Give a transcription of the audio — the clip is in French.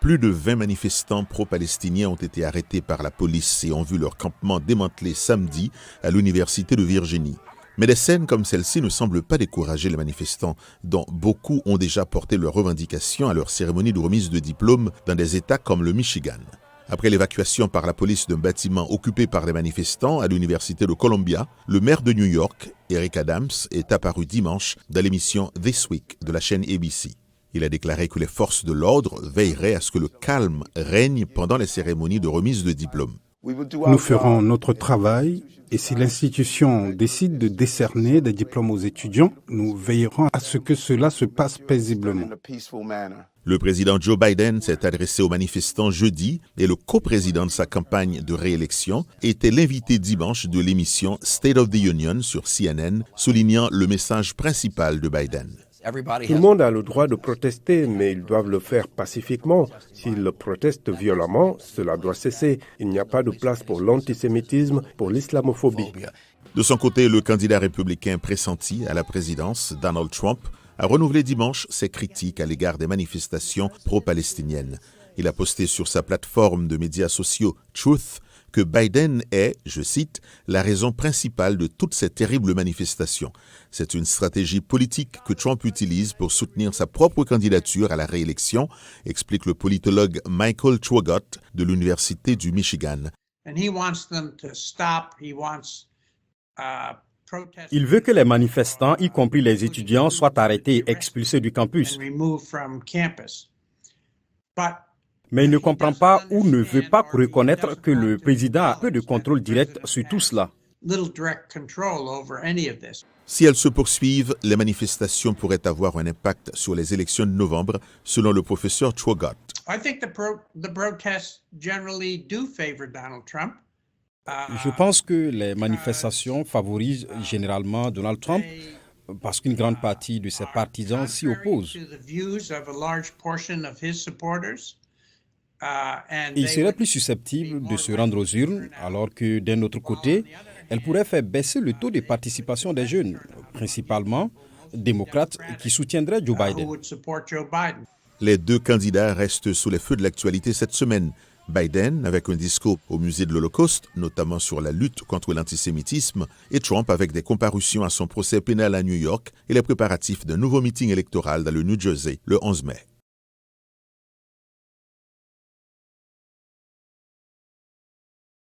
Plus de 20 manifestants pro-palestiniens ont été arrêtés par la police et ont vu leur campement démantelé samedi à l'Université de Virginie. Mais des scènes comme celle-ci ne semblent pas décourager les manifestants, dont beaucoup ont déjà porté leurs revendications à leur cérémonie de remise de diplôme dans des États comme le Michigan. Après l'évacuation par la police d'un bâtiment occupé par les manifestants à l'Université de Columbia, le maire de New York, Eric Adams, est apparu dimanche dans l'émission This Week de la chaîne ABC. Il a déclaré que les forces de l'ordre veilleraient à ce que le calme règne pendant les cérémonies de remise de diplôme. Nous ferons notre travail et si l'institution décide de décerner des diplômes aux étudiants, nous veillerons à ce que cela se passe paisiblement. Le président Joe Biden s'est adressé aux manifestants jeudi et le coprésident de sa campagne de réélection était l'invité dimanche de l'émission State of the Union sur CNN, soulignant le message principal de Biden. Tout le monde a le droit de protester, mais ils doivent le faire pacifiquement. S'ils protestent violemment, cela doit cesser. Il n'y a pas de place pour l'antisémitisme, pour l'islamophobie. De son côté, le candidat républicain pressenti à la présidence, Donald Trump, a renouvelé dimanche ses critiques à l'égard des manifestations pro-palestiniennes. Il a posté sur sa plateforme de médias sociaux Truth que Biden est, je cite, la raison principale de toutes ces terribles manifestations. C'est une stratégie politique que Trump utilise pour soutenir sa propre candidature à la réélection, explique le politologue Michael Traugott de l'Université du Michigan. Il veut que les manifestants, y compris les étudiants, soient arrêtés et expulsés du campus. Mais il ne comprend pas ou ne veut pas reconnaître que le président a peu de contrôle direct sur tout cela. Si elles se poursuivent, les manifestations pourraient avoir un impact sur les élections de novembre, selon le professeur Traugott. Je pense que les manifestations favorisent généralement Donald Trump parce qu'une grande partie de ses partisans s'y opposent. Il serait plus susceptible de se rendre aux urnes, alors que d'un autre côté, elle pourrait faire baisser le taux de participation des jeunes, principalement démocrates qui soutiendraient Joe Biden. Les deux candidats restent sous les feux de l'actualité cette semaine. Biden avec un discours au musée de l'Holocauste, notamment sur la lutte contre l'antisémitisme, et Trump avec des comparutions à son procès pénal à New York et les préparatifs d'un nouveau meeting électoral dans le New Jersey le 11 mai.